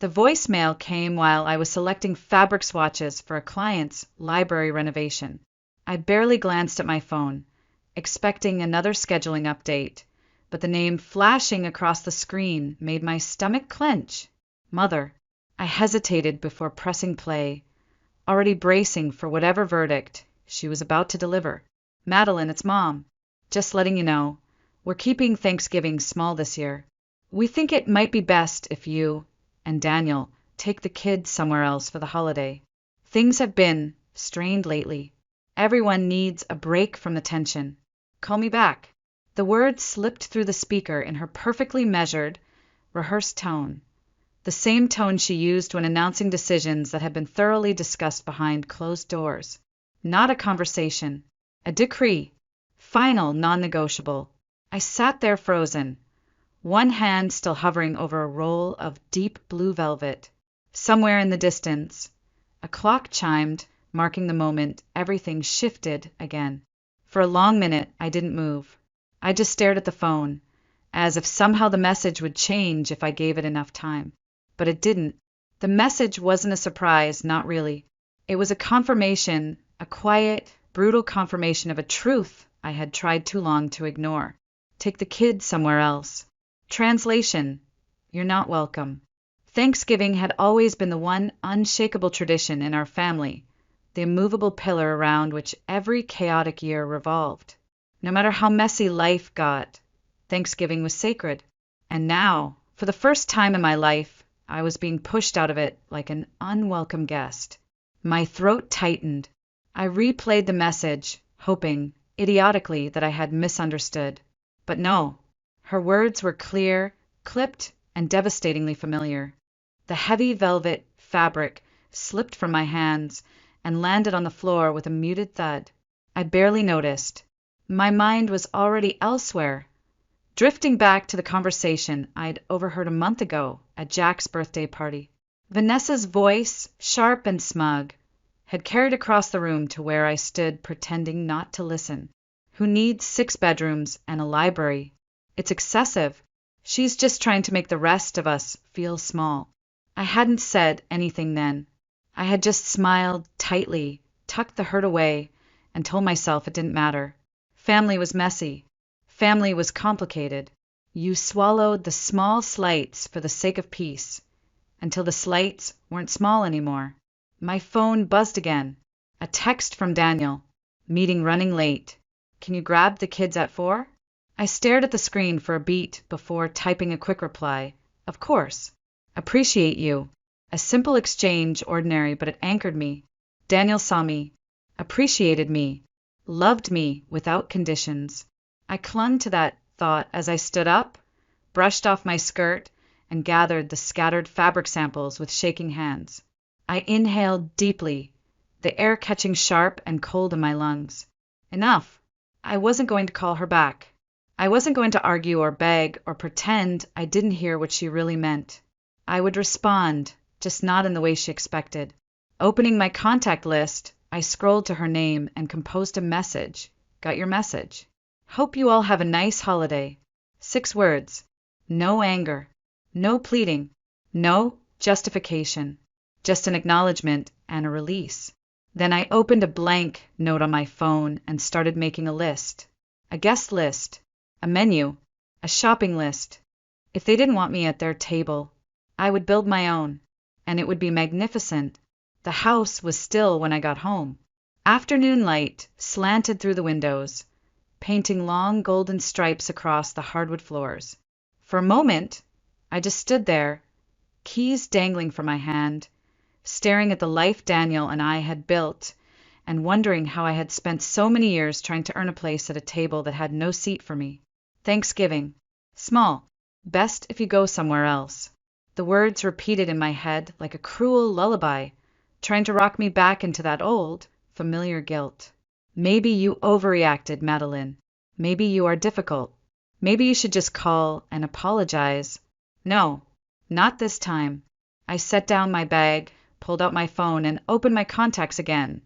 The voicemail came while I was selecting fabric swatches for a client's library renovation. I barely glanced at my phone, expecting another scheduling update, but the name flashing across the screen made my stomach clench. Mother. I hesitated before pressing play, already bracing for whatever verdict she was about to deliver. Madeline, it's Mom. Just letting you know, we're keeping Thanksgiving small this year. We think it might be best if you and Daniel take the kids somewhere else for the holiday. Things have been strained lately. Everyone needs a break from the tension. Call me back. The words slipped through the speaker in her perfectly measured, rehearsed tone. The same tone she used when announcing decisions that had been thoroughly discussed behind closed doors. Not a conversation. A decree. Final, non-negotiable. I sat there frozen, one hand still hovering over a roll of deep blue velvet. Somewhere in the distance, a clock chimed, marking the moment everything shifted again. For a long minute, I didn't move. I just stared at the phone, as if somehow the message would change if I gave it enough time. But it didn't. The message wasn't a surprise, not really. It was a confirmation, a quiet, brutal confirmation of a truth I had tried too long to ignore. Take the kids somewhere else. Translation: you're not welcome. Thanksgiving had always been the one unshakable tradition in our family, the immovable pillar around which every chaotic year revolved. No matter how messy life got, Thanksgiving was sacred. And now, for the first time in my life, I was being pushed out of it like an unwelcome guest. My throat tightened. I replayed the message, hoping, idiotically, that I had misunderstood. But no. Her words were clear, clipped, and devastatingly familiar. The heavy velvet fabric slipped from my hands and landed on the floor with a muted thud. I barely noticed. My mind was already elsewhere, drifting back to the conversation I'd overheard a month ago at Jack's birthday party. Vanessa's voice, sharp and smug, had carried across the room to where I stood pretending not to listen. Who needs 6 bedrooms and a library? It's excessive. She's just trying to make the rest of us feel small. I hadn't said anything then. I had just smiled tightly, tucked the hurt away, and told myself it didn't matter. Family was messy. Family was complicated. You swallowed the small slights for the sake of peace, until the slights weren't small anymore. My phone buzzed again. A text from Daniel. Meeting running late. Can you grab the kids at 4? I stared at the screen for a beat before typing a quick reply. Of course. Appreciate you. A simple exchange, ordinary, but it anchored me. Daniel saw me, appreciated me, loved me without conditions. I clung to that thought as I stood up, brushed off my skirt, and gathered the scattered fabric samples with shaking hands. I inhaled deeply, the air catching sharp and cold in my lungs. Enough. I wasn't going to call her back. I wasn't going to argue or beg or pretend I didn't hear what she really meant. I would respond, just not in the way she expected. Opening my contact list, I scrolled to her name and composed a message. Got your message. Hope you all have a nice holiday. 6 words. No anger. No pleading. No justification. Just an acknowledgement and a release. Then I opened a blank note on my phone and started making a list. A guest list. A menu. A shopping list. If they didn't want me at their table, I would build my own, and it would be magnificent. The house was still when I got home. Afternoon light slanted through the windows, painting long golden stripes across the hardwood floors. For a moment, I just stood there, keys dangling from my hand, staring at the life Daniel and I had built, and wondering how I had spent so many years trying to earn a place at a table that had no seat for me. Thanksgiving. Small. Best if you go somewhere else. The words repeated in my head like a cruel lullaby, trying to rock me back into that old, familiar guilt. Maybe you overreacted, Madeline. Maybe you are difficult. Maybe you should just call and apologize. No, not this time. I set down my bag, pulled out my phone, and opened my contacts again.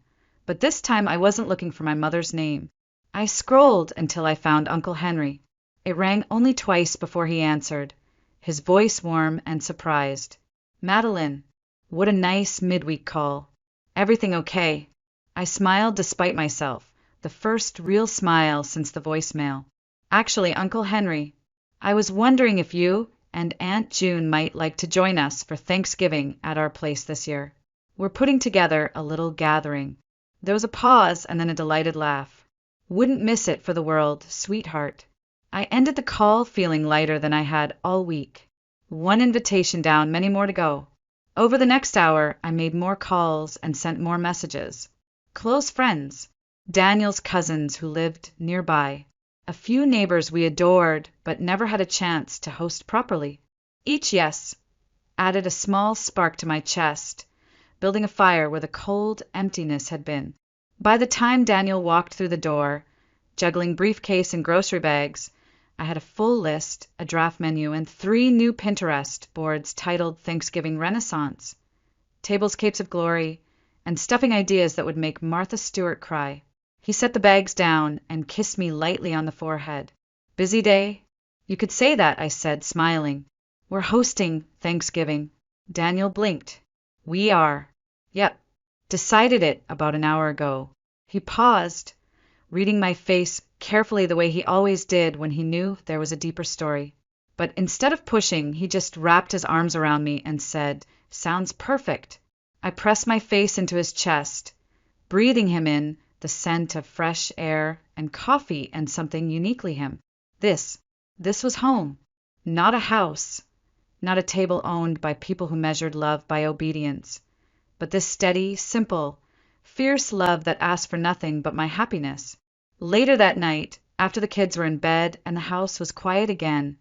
But this time I wasn't looking for my mother's name. I scrolled until I found Uncle Henry. It rang only twice before he answered, his voice warm and surprised. Madeline. What a nice midweek call. Everything okay? I smiled despite myself, the first real smile since the voicemail. Actually, Uncle Henry, I was wondering if you and Aunt June might like to join us for Thanksgiving at our place this year. We're putting together a little gathering. There was a pause and then a delighted laugh. Wouldn't miss it for the world, sweetheart. I ended the call feeling lighter than I had all week. One invitation down, many more to go. Over the next hour, I made more calls and sent more messages. Close friends, Daniel's cousins who lived nearby, a few neighbors we adored but never had a chance to host properly. Each yes added a small spark to my chest, building a fire where the cold emptiness had been. By the time Daniel walked through the door, juggling briefcase and grocery bags, I had a full list, a draft menu, and 3 new Pinterest boards titled Thanksgiving Renaissance, Tablescapes of Glory, and stuffing ideas that would make Martha Stewart cry. He set the bags down and kissed me lightly on the forehead. Busy day? You could say that, I said, smiling. We're hosting Thanksgiving. Daniel blinked. We are. Yep. Decided it about an hour ago. He paused, reading my face carefully the way he always did when he knew there was a deeper story. But instead of pushing, he just wrapped his arms around me and said, "Sounds perfect." I pressed my face into his chest, breathing him in, the scent of fresh air and coffee and something uniquely him. This was home, not a house, not a table owned by people who measured love by obedience, but this steady, simple, fierce love that asked for nothing but my happiness. Later that night, after the kids were in bed and the house was quiet again,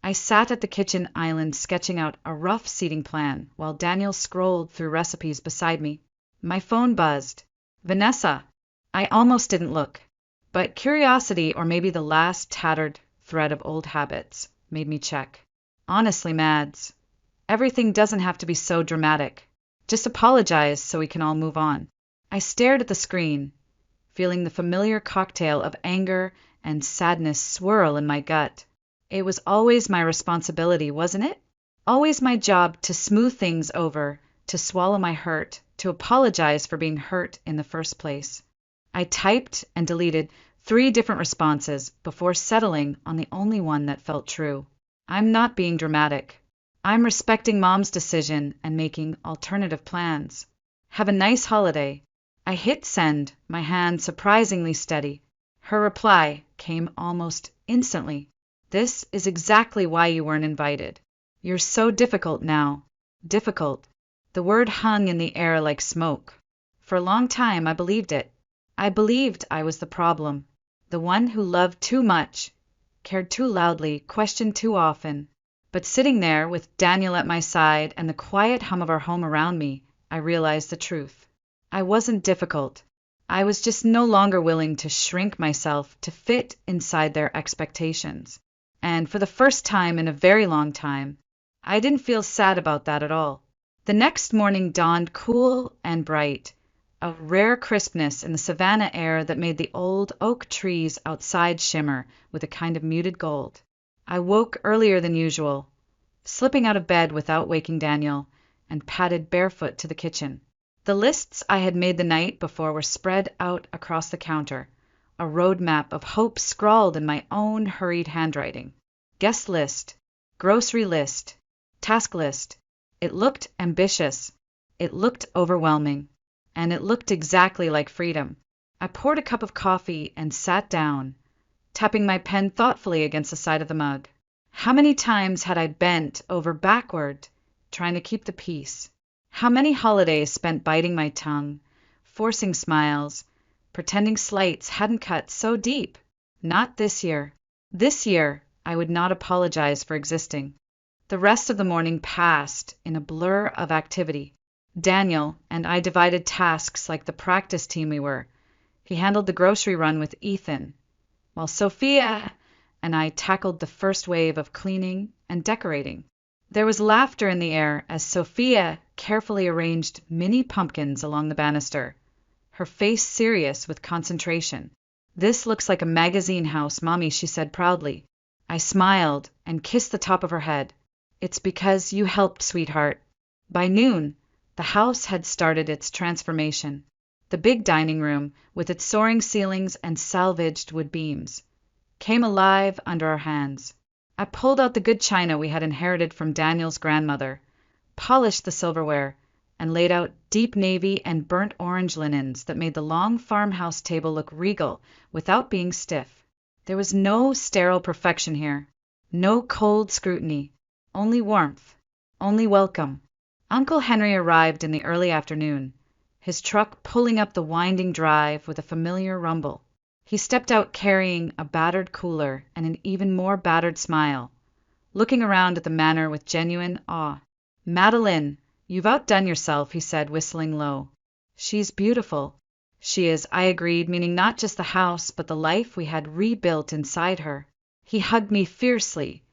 I sat at the kitchen island sketching out a rough seating plan while Daniel scrolled through recipes beside me. My phone buzzed. Vanessa. I almost didn't look, but curiosity, or maybe the last tattered thread of old habits, made me check. Honestly, Mads, everything doesn't have to be so dramatic. Just apologize so we can all move on. I stared at the screen, feeling the familiar cocktail of anger and sadness swirl in my gut. It was always my responsibility, wasn't it? Always my job to smooth things over, to swallow my hurt, to apologize for being hurt in the first place. I typed and deleted 3 different responses before settling on the only one that felt true. I'm not being dramatic. I'm respecting Mom's decision and making alternative plans. Have a nice holiday. I hit send, my hand surprisingly steady. Her reply came almost instantly. This is exactly why you weren't invited. You're so difficult now. Difficult. The word hung in the air like smoke. For a long time, I believed it. I believed I was the problem. The one who loved too much, cared too loudly, questioned too often. But sitting there with Daniel at my side and the quiet hum of our home around me, I realized the truth. I wasn't difficult. I was just no longer willing to shrink myself to fit inside their expectations. And for the first time in a very long time, I didn't feel sad about that at all. The next morning dawned cool and bright, a rare crispness in the savannah air that made the old oak trees outside shimmer with a kind of muted gold. I woke earlier than usual, slipping out of bed without waking Daniel, and padded barefoot to the kitchen. The lists I had made the night before were spread out across the counter, a road map of hope scrawled in my own hurried handwriting. Guest list, grocery list, task list. It looked ambitious. It looked overwhelming. And it looked exactly like freedom. I poured a cup of coffee and sat down, tapping my pen thoughtfully against the side of the mug. How many times had I bent over backward, trying to keep the peace? How many holidays spent biting my tongue, forcing smiles, pretending slights hadn't cut so deep? Not this year. This year, I would not apologize for existing. The rest of the morning passed in a blur of activity. Daniel and I divided tasks like the practice team we were. He handled the grocery run with Ethan, while Sophia and I tackled the first wave of cleaning and decorating. There was laughter in the air as Sophia carefully arranged mini pumpkins along the banister, her face serious with concentration. "This looks like a magazine house, Mommy," she said proudly. I smiled and kissed the top of her head. "It's because you helped, sweetheart. By noon, the house had started its transformation. The big dining room, with its soaring ceilings and salvaged wood beams, came alive under our hands. I pulled out the good china we had inherited from Daniel's grandmother, polished the silverware, and laid out deep navy and burnt orange linens that made the long farmhouse table look regal without being stiff. There was no sterile perfection here, no cold scrutiny, only warmth, only welcome. Uncle Henry arrived in the early afternoon, his truck pulling up the winding drive with a familiar rumble. He stepped out carrying a battered cooler and an even more battered smile, looking around at the manor with genuine awe. "Madeline, you've outdone yourself," he said, whistling low. "She's beautiful." "She is," I agreed, meaning not just the house, but the life we had rebuilt inside her. He hugged me fiercely,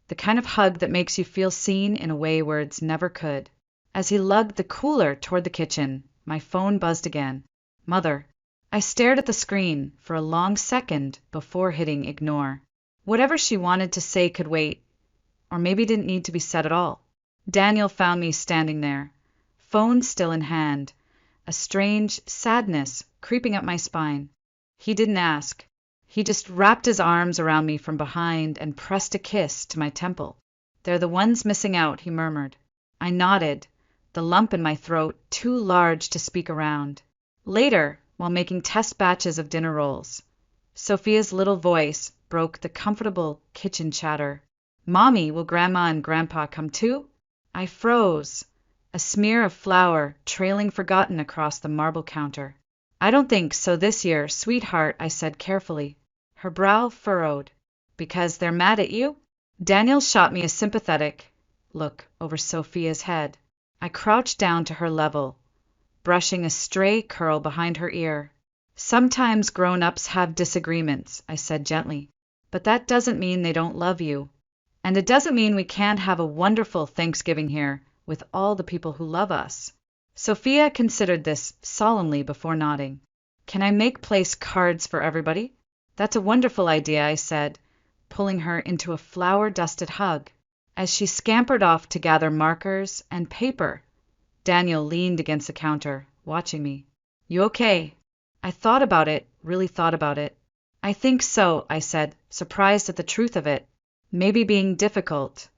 the kind of hug that makes you feel seen in a way words never could. As he lugged the cooler toward the kitchen, my phone buzzed again. "Mother." I stared at the screen for a long second before hitting ignore. Whatever she wanted to say could wait, or maybe didn't need to be said at all. Daniel found me standing there, phone still in hand, a strange sadness creeping up my spine. He didn't ask. He just wrapped his arms around me from behind and pressed a kiss to my temple. "They're the ones missing out," he murmured. I nodded, the lump in my throat too large to speak around. Later, while making test batches of dinner rolls, Sophia's little voice broke the comfortable kitchen chatter. "Mommy, will Grandma and Grandpa come too?" I froze, a smear of flour trailing forgotten across the marble counter. "I don't think so this year, sweetheart," I said carefully. Her brow furrowed. "Because they're mad at you?" Daniel shot me a sympathetic look over Sophia's head. I crouched down to her level, brushing a stray curl behind her ear. "Sometimes grown-ups have disagreements," I said gently, "but that doesn't mean they don't love you. And it doesn't mean we can't have a wonderful Thanksgiving here with all the people who love us." Sophia considered this solemnly before nodding. "Can I make place cards for everybody?" "That's a wonderful idea," I said, pulling her into a flour-dusted hug. As she scampered off to gather markers and paper, Daniel leaned against the counter, watching me. "You okay?" I thought about it, really thought about it. "I think so," I said, surprised at the truth of it. Maybe being difficult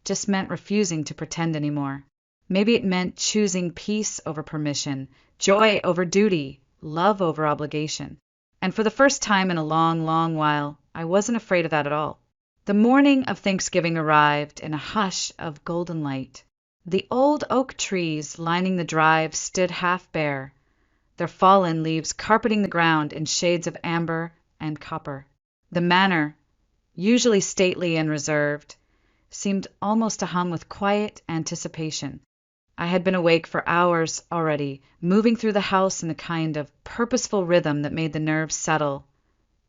just meant refusing to pretend anymore. Maybe it meant choosing peace over permission, joy over duty, love over obligation. And for the first time in a long, long while, I wasn't afraid of that at all. The morning of Thanksgiving arrived in a hush of golden light. The old oak trees lining the drive stood half bare, their fallen leaves carpeting the ground in shades of amber and copper. The manor, usually stately and reserved, seemed almost to hum with quiet anticipation. I had been awake for hours already, moving through the house in the kind of purposeful rhythm that made the nerves settle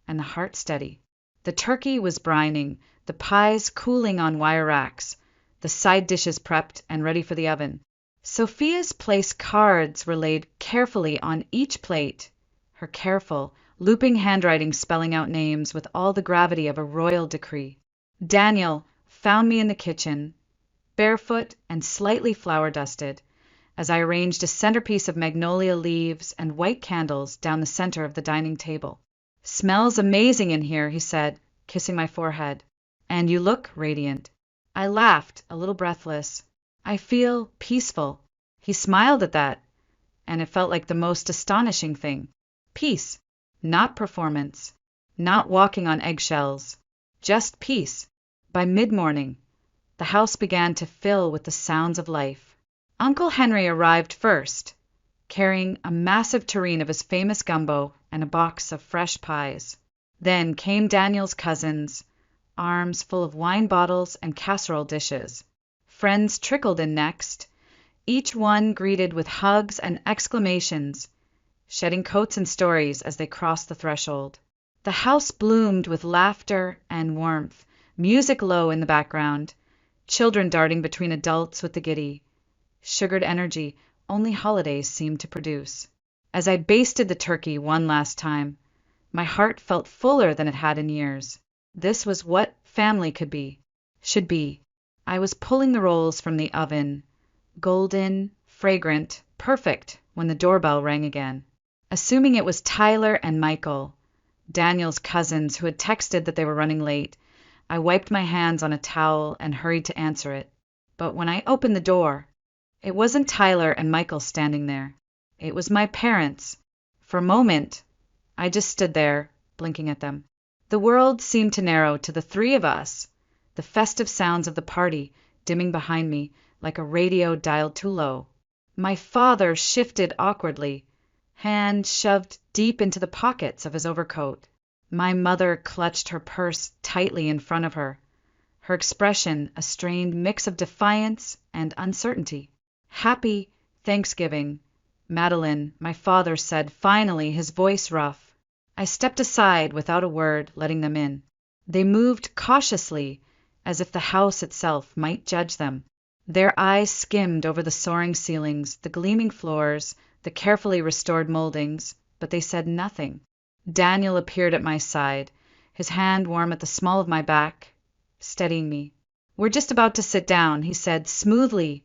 and the heart steady. The turkey was brining, the pies cooling on wire racks, the side dishes prepped and ready for the oven. Sophia's place cards were laid carefully on each plate, her careful, looping handwriting spelling out names with all the gravity of a royal decree. Daniel found me in the kitchen, barefoot and slightly flour-dusted, as I arranged a centerpiece of magnolia leaves and white candles down the center of the dining table. "Smells amazing in here," he said, kissing my forehead. "And you look radiant." I laughed, a little breathless. "I feel peaceful." He smiled at that, and it felt like the most astonishing thing. Peace, not performance, not walking on eggshells, just peace. By mid-morning, the house began to fill with the sounds of life. Uncle Henry arrived first, carrying a massive tureen of his famous gumbo and a box of fresh pies. Then came Daniel's cousins, arms full of wine bottles and casserole dishes. Friends trickled in next, each one greeted with hugs and exclamations, shedding coats and stories as they crossed the threshold. The house bloomed with laughter and warmth, music low in the background, children darting between adults with the giddy, sugared energy only holidays seemed to produce. As I basted the turkey one last time, my heart felt fuller than it had in years. This was what family could be, should be. I was pulling the rolls from the oven, golden, fragrant, perfect when the doorbell rang again. Assuming it was Tyler and Michael, Daniel's cousins, who had texted that they were running late, I wiped my hands on a towel and hurried to answer it. But when I opened the door, it wasn't Tyler and Michael standing there. It was my parents. For a moment, I just stood there, blinking at them. The world seemed to narrow to the three of us, the festive sounds of the party dimming behind me like a radio dialed too low. My father shifted awkwardly, hand shoved deep into the pockets of his overcoat. My mother clutched her purse tightly in front of her, her expression a strained mix of defiance and uncertainty. "Happy Thanksgiving, Madeline," my father said finally, his voice rough. I stepped aside without a word, letting them in. They moved cautiously, as if the house itself might judge them. Their eyes skimmed over the soaring ceilings, the gleaming floors, the carefully restored moldings, but they said nothing. Daniel appeared at my side, his hand warm at the small of my back, steadying me. "We're just about to sit down," he said smoothly,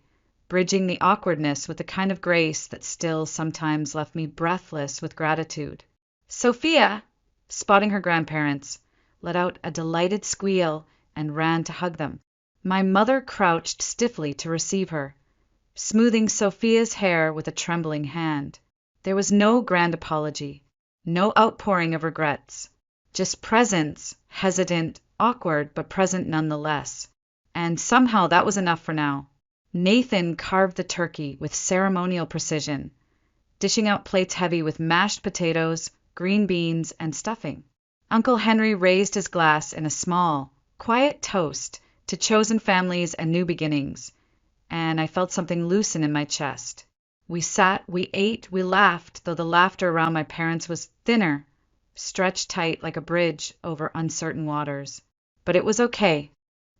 bridging the awkwardness with the kind of grace that still sometimes left me breathless with gratitude. Sophia, spotting her grandparents, let out a delighted squeal and ran to hug them. My mother crouched stiffly to receive her, smoothing Sophia's hair with a trembling hand. There was no grand apology, no outpouring of regrets, just presence, hesitant, awkward, but present nonetheless. And somehow that was enough for now. Nathan carved the turkey with ceremonial precision, dishing out plates heavy with mashed potatoes, green beans, and stuffing. Uncle Henry raised his glass in a small, quiet toast to chosen families and new beginnings, and I felt something loosen in my chest. We sat, we ate, we laughed, though the laughter around my parents was thinner, stretched tight like a bridge over uncertain waters. But it was okay,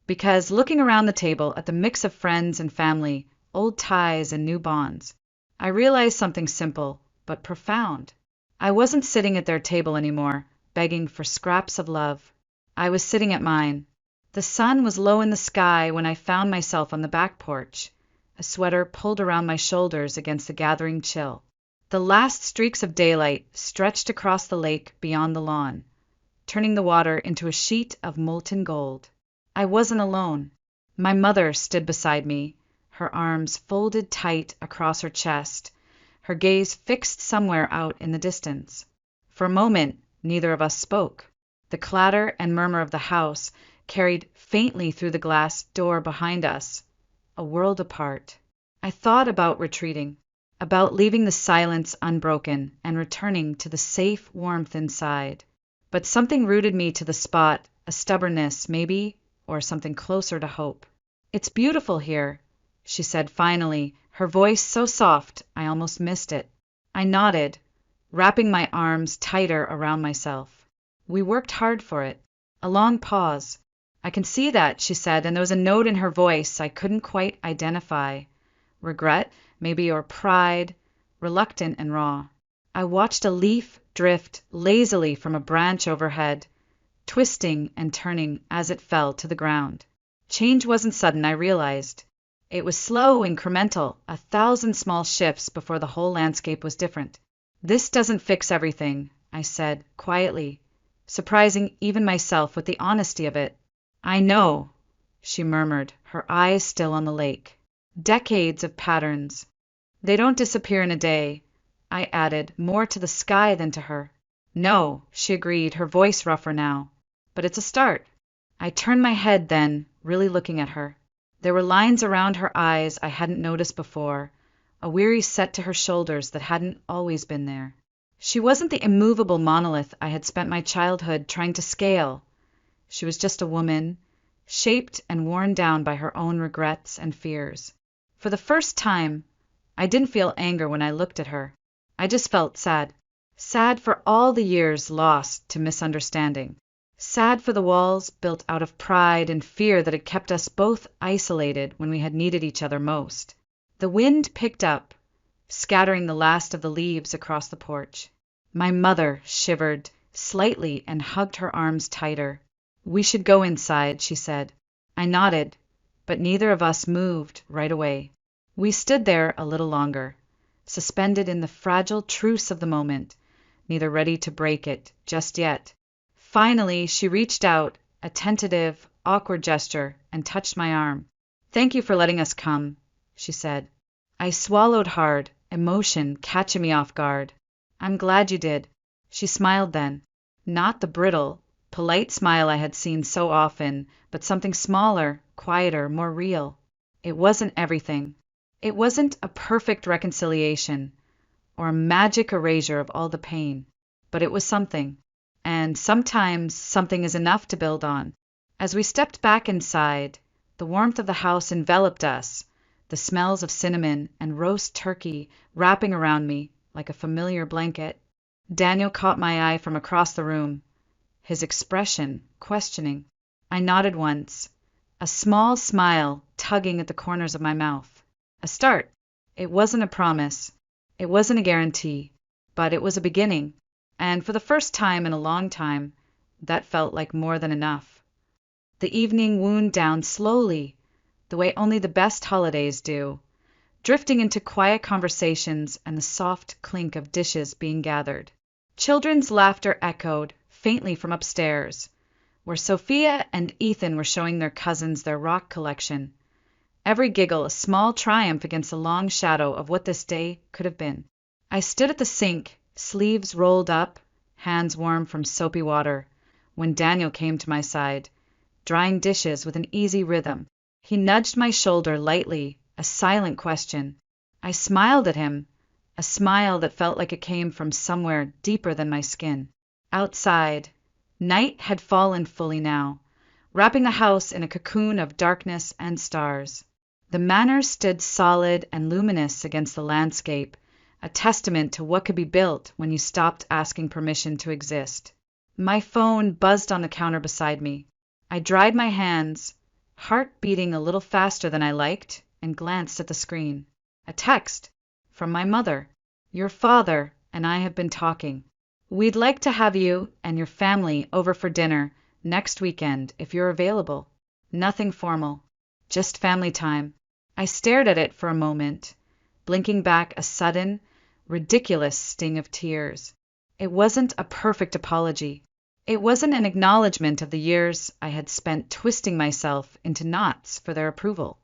because looking around the table at the mix of friends and family, old ties and new bonds, I realized something simple but profound. I wasn't sitting at their table anymore, begging for scraps of love. I was sitting at mine. The sun was low in the sky when I found myself on the back porch, a sweater pulled around my shoulders against the gathering chill. The last streaks of daylight stretched across the lake beyond the lawn, turning the water into a sheet of molten gold. I wasn't alone. My mother stood beside me, her arms folded tight across her chest, her gaze fixed somewhere out in the distance. For a moment, neither of us spoke. The clatter and murmur of the house carried faintly through the glass door behind us, a world apart. I thought about retreating, about leaving the silence unbroken and returning to the safe warmth inside. But something rooted me to the spot, a stubbornness, maybe, or something closer to hope. "It's beautiful here," she said finally, her voice so soft I almost missed it. I nodded, wrapping my arms tighter around myself. "We worked hard for it." A long pause. "I can see that," she said, and there was a note in her voice I couldn't quite identify. Regret, maybe, or pride, reluctant and raw. I watched a leaf drift lazily from a branch overhead, twisting and turning as it fell to the ground. Change wasn't sudden, I realized. It was slow, incremental, 1,000 small shifts before the whole landscape was different. "This doesn't fix everything," I said, quietly, surprising even myself with the honesty of it. "I know," she murmured, her eyes still on the lake. "Decades of patterns. They don't disappear in a day," I added, more to the sky than to her. "No," she agreed, her voice rougher now. "But it's a start." I turned my head then, really looking at her. There were lines around her eyes I hadn't noticed before, a weary set to her shoulders that hadn't always been there. She wasn't the immovable monolith I had spent my childhood trying to scale. She was just a woman, shaped and worn down by her own regrets and fears. For the first time, I didn't feel anger when I looked at her. I just felt sad. Sad for all the years lost to misunderstanding. Sad for the walls built out of pride and fear that had kept us both isolated when we had needed each other most. The wind picked up, scattering the last of the leaves across the porch. My mother shivered slightly and hugged her arms tighter. "We should go inside," she said. I nodded, but neither of us moved right away. We stood there a little longer, suspended in the fragile truce of the moment, neither ready to break it just yet. Finally, she reached out, a tentative, awkward gesture, and touched my arm. "Thank you for letting us come," she said. I swallowed hard, emotion catching me off guard. "I'm glad you did." She smiled then. Not the brittle, polite smile I had seen so often, but something smaller, quieter, more real. It wasn't everything. It wasn't a perfect reconciliation, or a magic erasure of all the pain, but it was something. And sometimes something is enough to build on. As we stepped back inside, the warmth of the house enveloped us, the smells of cinnamon and roast turkey wrapping around me like a familiar blanket. Daniel caught my eye from across the room, his expression questioning. I nodded once, a small smile tugging at the corners of my mouth. A start. It wasn't a promise. It wasn't a guarantee. But it was a beginning. And for the first time in a long time, that felt like more than enough. The evening wound down slowly, the way only the best holidays do, drifting into quiet conversations and the soft clink of dishes being gathered. Children's laughter echoed faintly from upstairs, where Sophia and Ethan were showing their cousins their rock collection. Every giggle a small triumph against the long shadow of what this day could have been. I stood at the sink, sleeves rolled up, hands warm from soapy water, when Daniel came to my side, drying dishes with an easy rhythm. He nudged my shoulder lightly, a silent question. I smiled at him, a smile that felt like it came from somewhere deeper than my skin. Outside, night had fallen fully now, wrapping the house in a cocoon of darkness and stars. The manor stood solid and luminous against the landscape, a testament to what could be built when you stopped asking permission to exist. My phone buzzed on the counter beside me. I dried my hands, heart beating a little faster than I liked, and glanced at the screen. A text from my mother. "Your father and I have been talking. We'd like to have you and your family over for dinner next weekend if you're available." Nothing formal, just family time. I stared at it for a moment, blinking back a sudden, ridiculous sting of tears. It wasn't a perfect apology. It wasn't an acknowledgement of the years I had spent twisting myself into knots for their approval.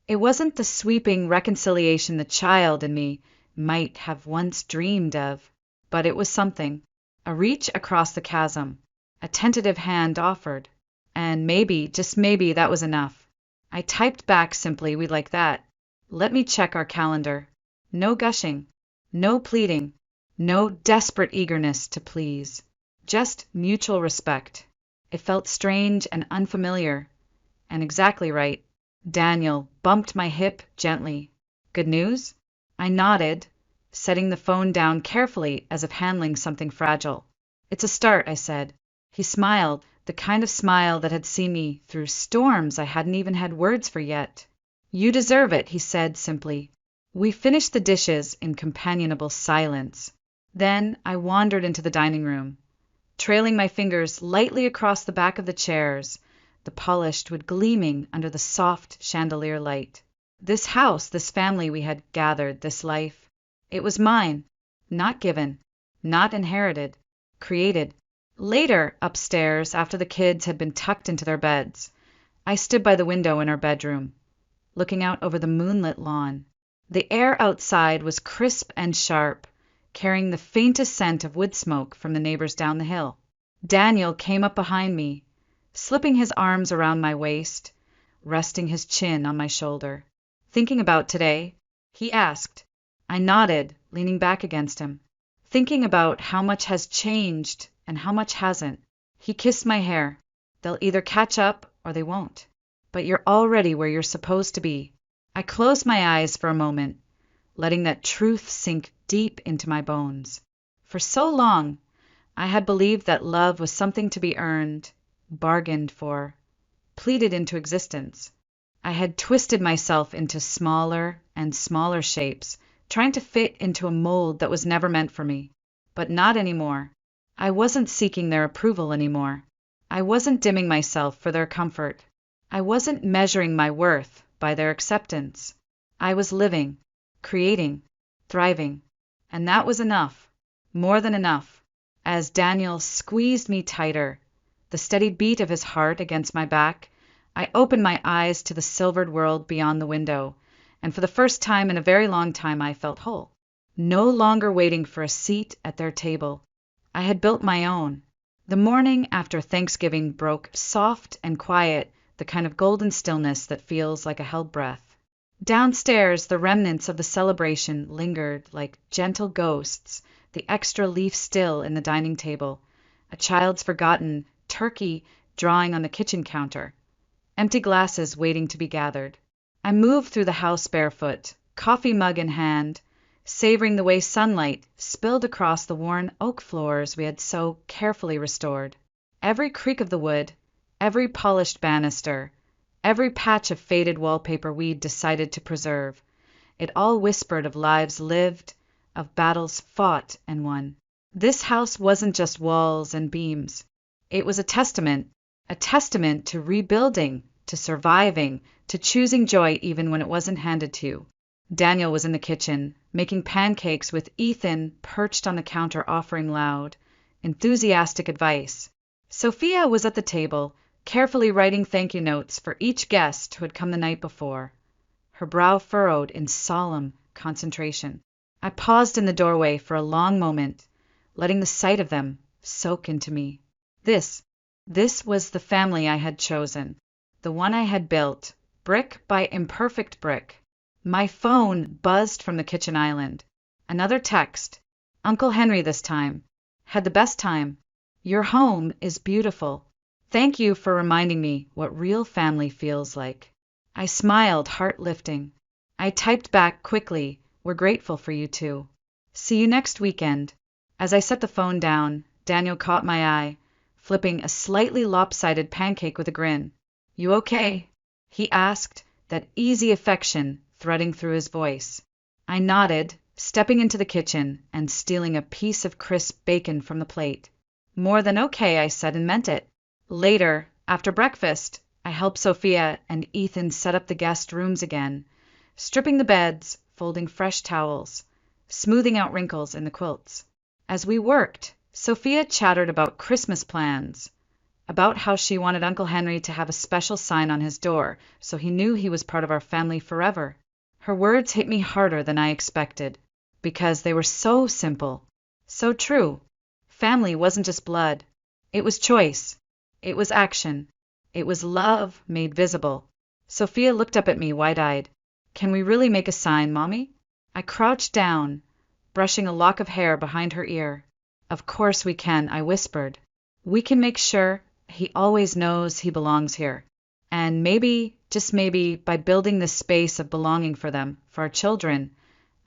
It wasn't the sweeping reconciliation the child in me might have once dreamed of, but it was something, a reach across the chasm, a tentative hand offered, and maybe, just maybe, that was enough. I typed back simply, "We'd like that. Let me check our calendar." No gushing, no pleading, no desperate eagerness to please. Just mutual respect. It felt strange and unfamiliar, and exactly right. Daniel bumped my hip gently. "Good news?" I nodded, setting the phone down carefully as if handling something fragile. "It's a start," I said. He smiled, the kind of smile that had seen me through storms I hadn't even had words for yet. "You deserve it," he said simply. We finished the dishes in companionable silence. Then I wandered into the dining room, trailing my fingers lightly across the back of the chairs, the polished wood gleaming under the soft chandelier light. This house, this family we had gathered, this life, it was mine, not given, not inherited, created. Later, upstairs, after the kids had been tucked into their beds, I stood by the window in our bedroom, looking out over the moonlit lawn. The air outside was crisp and sharp, carrying the faintest scent of wood smoke from the neighbors down the hill. Daniel came up behind me, slipping his arms around my waist, resting his chin on my shoulder. "Thinking about today?" he asked. I nodded, leaning back against him. "Thinking about how much has changed and how much hasn't." He kissed my hair. "They'll either catch up or they won't. But you're already where you're supposed to be." I closed my eyes for a moment, letting that truth sink deep into my bones. For so long, I had believed that love was something to be earned, bargained for, pleaded into existence. I had twisted myself into smaller and smaller shapes, trying to fit into a mold that was never meant for me. But not anymore. I wasn't seeking their approval anymore. I wasn't dimming myself for their comfort. I wasn't measuring my worth by their acceptance. I was living, creating, thriving. And that was enough. More than enough. As Daniel squeezed me tighter, the steady beat of his heart against my back, I opened my eyes to the silvered world beyond the window, and for the first time in a very long time I felt whole. No longer waiting for a seat at their table. I had built my own. The morning after Thanksgiving broke soft and quiet, the kind of golden stillness that feels like a held breath. Downstairs, the remnants of the celebration lingered like gentle ghosts, the extra leaf still in the dining table, a child's forgotten turkey drawing on the kitchen counter, empty glasses waiting to be gathered. I moved through the house barefoot, coffee mug in hand, savoring the way sunlight spilled across the worn oak floors we had so carefully restored. Every creak of the wood, every polished banister, every patch of faded wallpaper we'd decided to preserve, it all whispered of lives lived, of battles fought and won. This house wasn't just walls and beams. It was a testament to rebuilding, to surviving, to choosing joy even when it wasn't handed to you. Daniel was in the kitchen, making pancakes with Ethan perched on the counter offering loud, enthusiastic advice. Sophia was at the table, carefully writing thank you notes for each guest who had come the night before, her brow furrowed in solemn concentration. I paused in the doorway for a long moment, letting the sight of them soak into me. This was the family I had chosen, the one I had built, brick by imperfect brick. My phone buzzed from the kitchen island. Another text. Uncle Henry this time. Had the best time. Your home is beautiful. Thank you for reminding me what real family feels like. I smiled, heart lifting. I typed back quickly, we're grateful for you too. See you next weekend. As I set the phone down, Daniel caught my eye, flipping a slightly lopsided pancake with a grin. You okay? He asked, that easy affection threading through his voice. I nodded, stepping into the kitchen and stealing a piece of crisp bacon from the plate. More than okay, I said and meant it. Later, after breakfast, I helped Sophia and Ethan set up the guest rooms again, stripping the beds, folding fresh towels, smoothing out wrinkles in the quilts. As we worked, Sophia chattered about Christmas plans, about how she wanted Uncle Henry to have a special sign on his door so he knew he was part of our family forever. Her words hit me harder than I expected, because they were so simple, so true. Family wasn't just blood. It was choice. It was action. It was love made visible. Sophia looked up at me wide-eyed. Can we really make a sign, Mommy? I crouched down, brushing a lock of hair behind her ear. Of course we can, I whispered. We can make sure he always knows he belongs here. And maybe, just maybe, by building this space of belonging for them, for our children,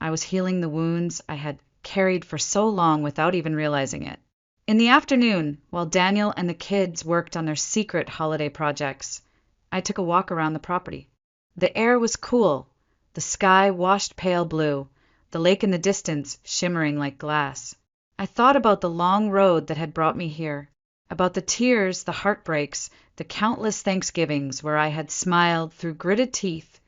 I was healing the wounds I had carried for so long without even realizing it. In the afternoon, while Daniel and the kids worked on their secret holiday projects, I took a walk around the property. The air was cool, the sky washed pale blue, the lake in the distance shimmering like glass. I thought about the long road that had brought me here, about the tears, the heartbreaks, the countless Thanksgivings where I had smiled through gritted teeth,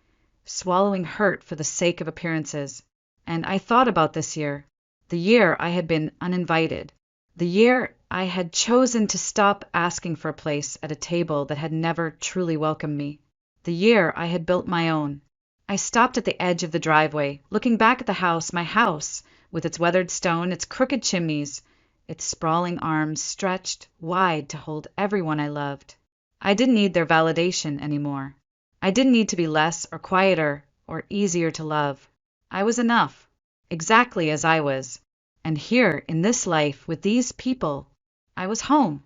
swallowing hurt for the sake of appearances. And I thought about this year, the year I had been uninvited, the year I had chosen to stop asking for a place at a table that had never truly welcomed me, the year I had built my own. I stopped at the edge of the driveway, looking back at the house, my house, with its weathered stone, its crooked chimneys, its sprawling arms stretched wide to hold everyone I loved. I didn't need their validation anymore. I didn't need to be less or quieter or easier to love. I was enough, exactly as I was. And here, in this life, with these people, I was home.